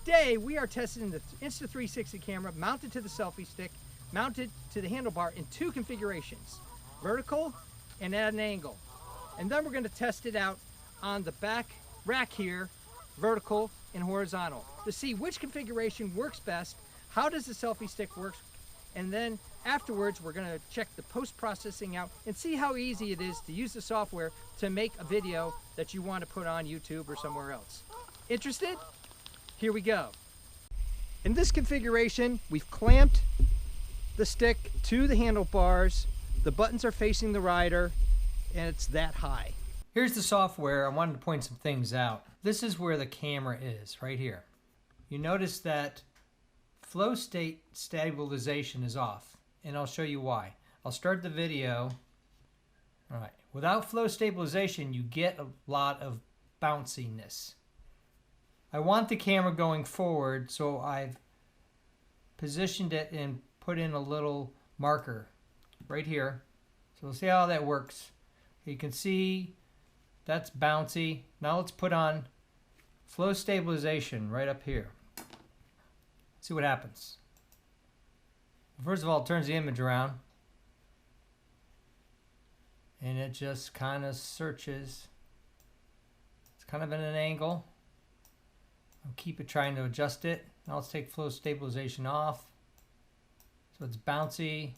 Today we are testing the Insta 360 camera mounted to the selfie stick, mounted to the handlebar in two configurations, vertical and at an angle. And then we're going to test it out on the back rack here, vertical and horizontal, to see which configuration works best, how does the selfie stick work, and then afterwards we're going to check the post-processing out and see how easy it is to use the software to make a video that you want to put on YouTube or somewhere else. Interested? Here we go. In this configuration, we've clamped the stick to the handlebars, the buttons are facing the rider, and it's that high. Here's the software. I wanted to point some things out. This is where the camera is, right here. You notice that flow state stabilization is off, and I'll show you why. I'll start the video. All right, without flow stabilization, you get a lot of bounciness. I want the camera going forward, so I've positioned it and put in a little marker right here. So we'll see how that works. You can see that's bouncy. Now let's put on flow stabilization right up here. See what happens. First of all, it turns the image around. And it just kind of searches. It's kind of in an angle. I'll keep it trying to adjust it. Now let's take flow stabilization off. So it's bouncy.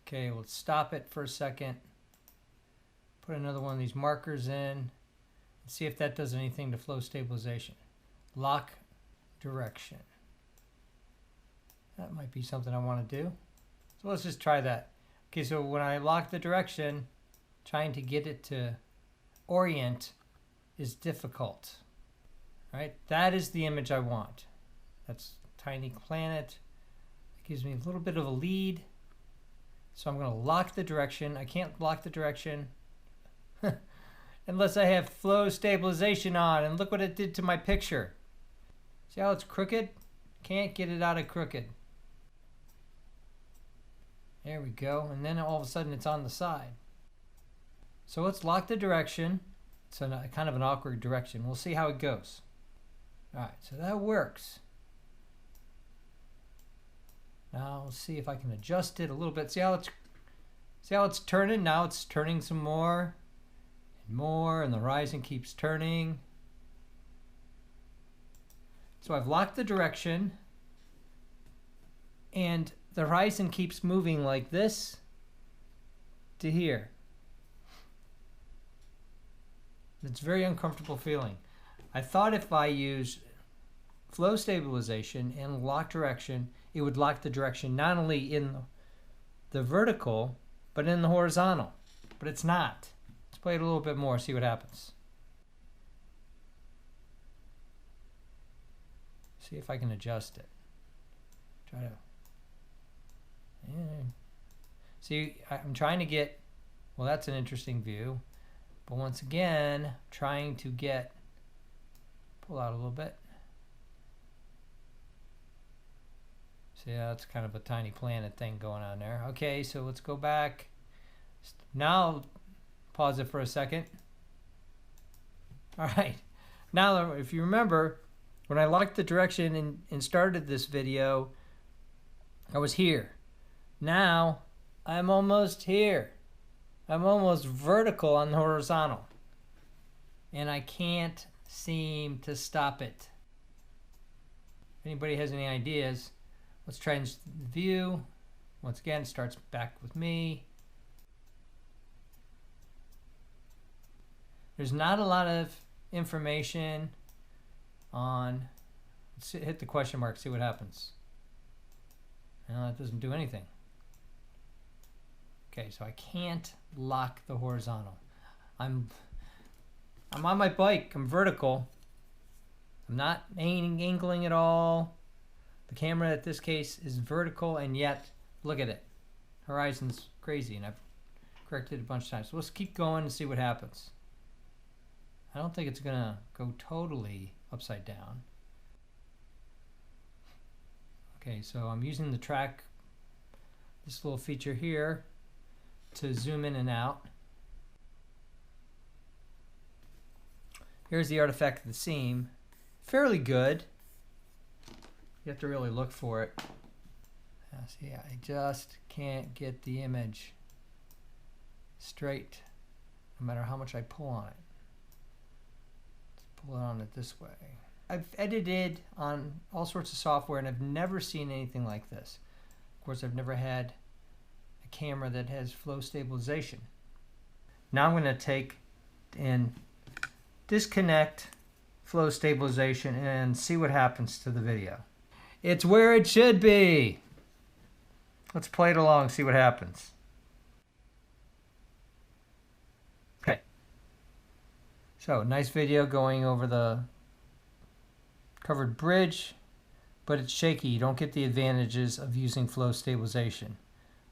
Okay, let's stop it for a second. Put another one of these markers in and see if that does anything to flow stabilization. Lock direction. That might be something I want to do. So let's just try that. Okay, so when I lock the direction, trying to get it to orient is difficult. Right? That is the image I want. That's tiny planet. It gives me a little bit of a lead. So I'm going to lock the direction. I can't lock the direction unless I have flow stabilization on. And look what it did to my picture. See how it's crooked? Can't get it out of crooked. There we go. And then all of a sudden it's on the side. So let's lock the direction. It's a kind of an awkward direction. We'll see how it goes. All right, so that works. Now let's see if I can adjust it a little bit. See how it's turning? Now it's turning some more and more, and the horizon keeps turning. So I've locked the direction, and the horizon keeps moving like this to here. It's a very uncomfortable feeling. I thought if I use flow stabilization and lock direction, it would lock the direction not only in the vertical, but in the horizontal. But it's not. Let's play it a little bit more, see what happens. See if I can adjust it. Try to. Yeah. See, I'm trying to get, well, that's an interesting view. But once again, trying to get, pull out a little bit. See, that's kind of a tiny planet thing going on there. Okay, so let's go back. Now, pause it for a second. All right. Now, if you remember, when I locked the direction and started this video, I was here. Now, I'm almost here. I'm almost vertical on the horizontal. And I can't seem to stop it. If anybody has any ideas, let's try the view. Once again, it starts back with me. There's not a lot of information on, let's hit the question mark, see what happens. No, it doesn't do anything. Okay, so I can't lock the horizontal. I'm on my bike, I'm vertical. I'm not angling at all. The camera at this case is vertical, and yet, look at it. Horizon's crazy, and I've corrected it a bunch of times. So let's keep going and see what happens. I don't think it's gonna go totally upside down. Okay, so I'm using the track, this little feature here, to zoom in and out. Here's the artifact of the seam. fairly good. You have to really look for it. See, I just can't get the image straight, no matter how much I pull on it. Let's pull it on it this way. I've edited on all sorts of software and I've never seen anything like this. Of course, I've never had a camera that has flow stabilization. Now I'm going to take and disconnect flow stabilization and see what happens to the video. It's where it should be. Let's play it along, see what happens. Okay. So, nice video going over the covered bridge, but it's shaky. You don't get the advantages of using flow stabilization.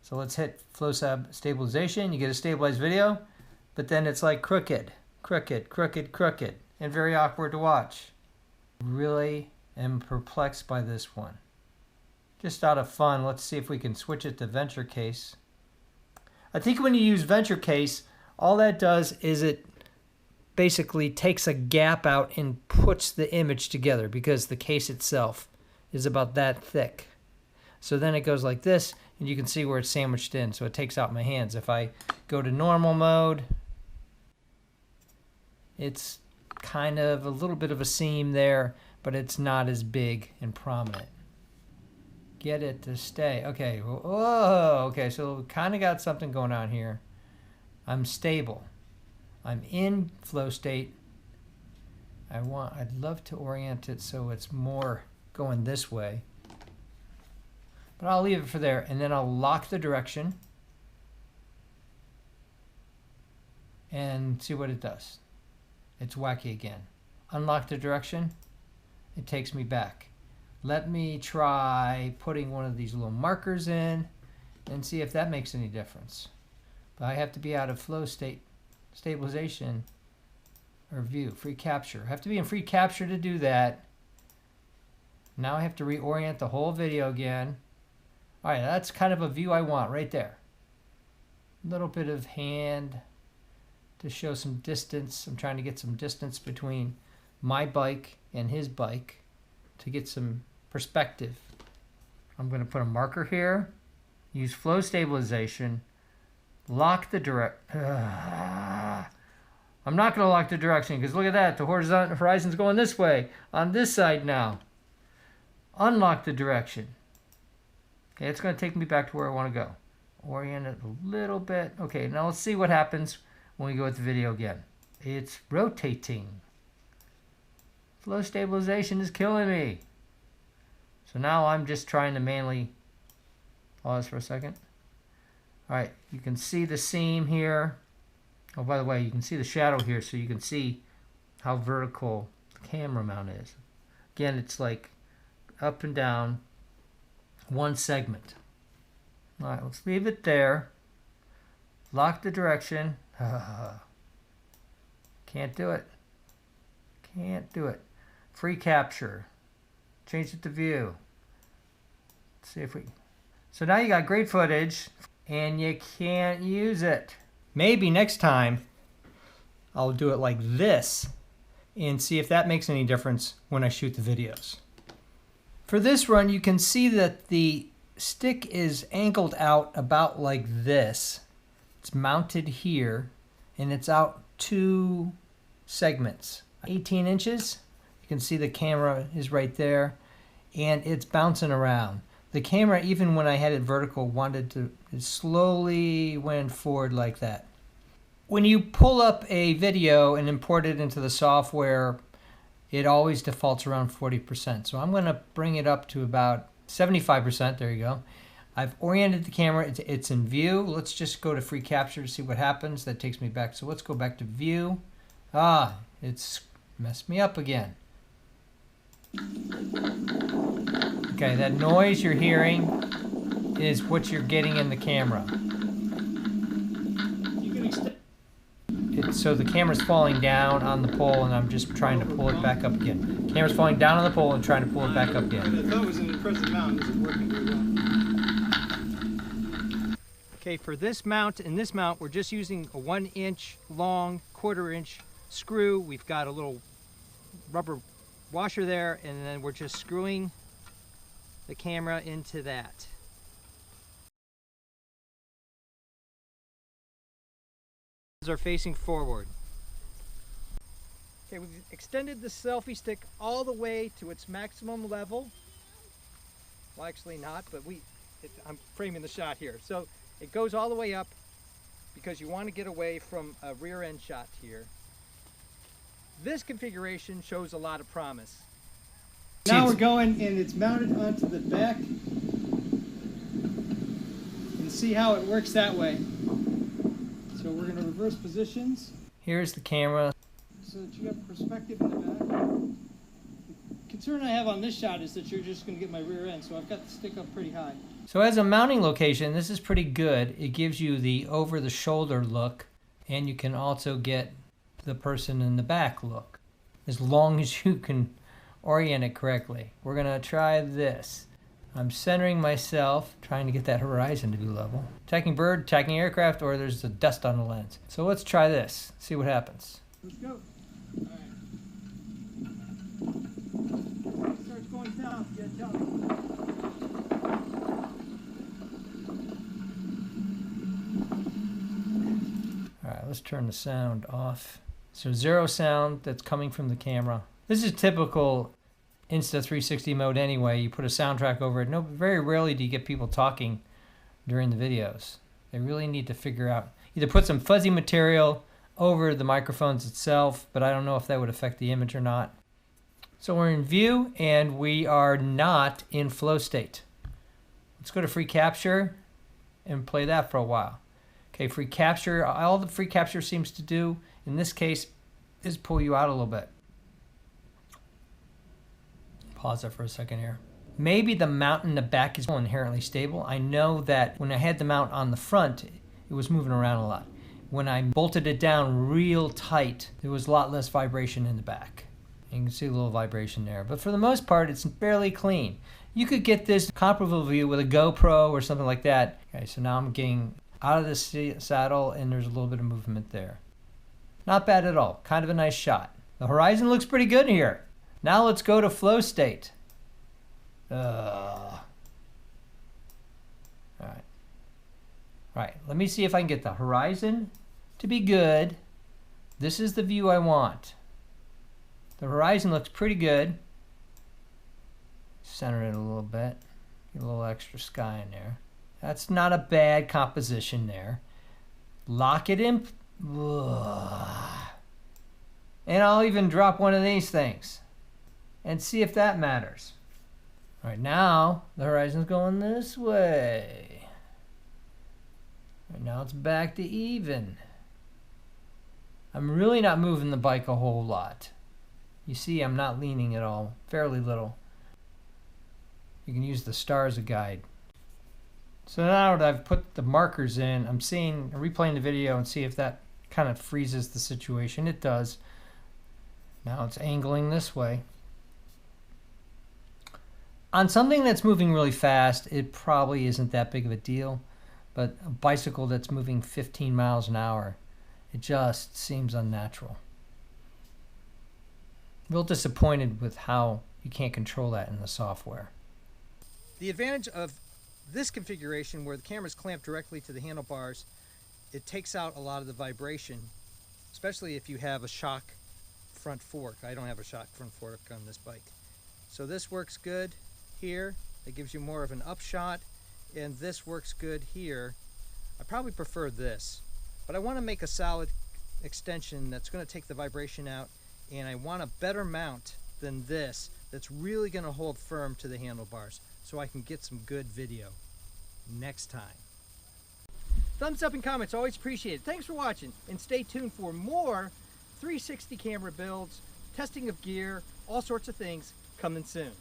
So let's hit flow stabilization. You get a stabilized video, but then it's like crooked, crooked, crooked, crooked, and very awkward to watch. Really am perplexed by this one. Just out of fun, let's see if we can switch it to venture case. I think when you use venture case, all that does is it basically takes a gap out and puts the image together because the case itself is about that thick. So then it goes like this, and you can see where it's sandwiched in, so it takes out my hands. If I go to normal mode, it's kind of a little bit of a seam there, but it's not as big and prominent. Get it to stay. Okay, whoa, okay, so we kind of got something going on here. I'm stable. I'm in flow state. I'd love to orient it so it's more going this way. But I'll leave it for there, and then I'll lock the direction and see what it does. It's wacky again. Unlock the direction, it takes me back. Let me try putting one of these little markers in and see if that makes any difference. But I have to be out of flow state, stabilization, or view, free capture. I have to be in free capture to do that. Now I have to reorient the whole video again. All right, that's kind of a view I want right there. A little bit of hand to show some distance. I'm trying to get some distance between my bike and his bike to get some perspective. I'm going to put a marker here, use flow stabilization, lock the I'm not going to lock the direction because look at that, the horizon's going this way on this side now. Unlock the direction. Okay, it's going to take me back to where I want to go. Orient it a little bit. Okay, now let's see what happens when we go with the video again. It's rotating. Flow stabilization is killing me. So now I'm just trying to manually pause for a second. All right, you can see the seam here. Oh, by the way, you can see the shadow here, so you can see how vertical the camera mount is. Again, it's like up and down, one segment. All right, let's leave it there. Lock the direction. Can't do it. Can't do it. Free capture. Change it to view. Let's see if we... So now you got great footage, and you can't use it. Maybe next time I'll do it like this and see if that makes any difference when I shoot the videos. For this run, you can see that the stick is angled out about like this. It's mounted here, and it's out 2 segments. 18 inches. You can see the camera is right there, and it's bouncing around. The camera, even when I had it vertical, it slowly went forward like that. When you pull up a video and import it into the software, it always defaults around 40%. So I'm going to bring it up to about 75%. There you go. I've oriented the camera. It's in view. Let's just go to free capture to see what happens. That takes me back. So let's go back to view. It's messed me up again. Okay, that noise you're hearing is what you're getting in the camera. So the camera's falling down on the pole, and I'm just trying to pull it back up again. Camera's falling down on the pole and trying to pull it back up again. I thought it was an impressive mount. This is working very well. Okay, for this mount and this mount, we're just using a 1-inch long, 1/4-inch screw. We've got a little rubber washer there, and then we're just screwing the camera into that. Are facing forward. Okay, we've extended the selfie stick all the way to its maximum level. Well, actually not, but I'm framing the shot here. So it goes all the way up because you want to get away from a rear end shot here. This configuration shows a lot of promise. Now we're going, and it's mounted onto the back. You can see how it works that way. So we're going to reverse positions. Here's the camera. So that you have perspective in the back. The concern I have on this shot is that you're just going to get my rear end, so I've got the stick up pretty high. So as a mounting location, this is pretty good. It gives you the over-the-shoulder look, and you can also get the person in the back look, as long as you can orient it correctly. We're going to try this. I'm centering myself, trying to get that horizon to be level. Attacking bird, attacking aircraft, or there's the dust on the lens. So let's try this, see what happens. Let's go. All right. It starts going south, yeah, tell me. All right, let's turn the sound off. So zero sound that's coming from the camera. This is typical Insta 360 mode anyway. You put a soundtrack over it. No, very rarely do you get people talking during the videos. They really need to figure out, either put some fuzzy material over the microphones itself, but I don't know if that would affect the image or not. So we're in view, and we are not in flow state. Let's go to free capture and play that for a while. Okay, free capture, all the free capture seems to do in this case is pull you out a little bit. Pause that for a second here. Maybe the mount in the back is inherently stable. I know that when I had the mount on the front, it was moving around a lot. When I bolted it down real tight, there was a lot less vibration in the back. You can see a little vibration there, but for the most part, it's fairly clean. You could get this comparable view with a GoPro or something like that. Okay, so now I'm getting out of the saddle, and there's a little bit of movement there. Not bad at all. Kind of a nice shot. The horizon looks pretty good here. Now let's go to flow state. All right, let me see if I can get the horizon to be good. This is the view I want. The horizon looks pretty good. Center it a little bit. Get a little extra sky in there. That's not a bad composition there. Lock it in. And I'll even drop one of these things and see if that matters. All right, now the horizon's going this way. Right now it's back to even. I'm really not moving the bike a whole lot. You see, I'm not leaning at all, fairly little. You can use the star as a guide. So now that I've put the markers in, I'm replaying the video and see if that kind of freezes the situation. It does. Now it's angling this way. On something that's moving really fast, it probably isn't that big of a deal. But a bicycle that's moving 15 miles an hour, it just seems unnatural. Real disappointed with how you can't control that in the software. The advantage of this configuration, where the camera's clamped directly to the handlebars, it takes out a lot of the vibration, especially if you have a shock front fork. I don't have a shock front fork on this bike. So this works good here. It gives you more of an upshot, and this works good here. I probably prefer this, but I want to make a solid extension that's going to take the vibration out, and I want a better mount than this that's really going to hold firm to the handlebars so I can get some good video next time. Thumbs up and comments, always appreciated. Thanks for watching, and stay tuned for more 360 camera builds, testing of gear, all sorts of things coming soon.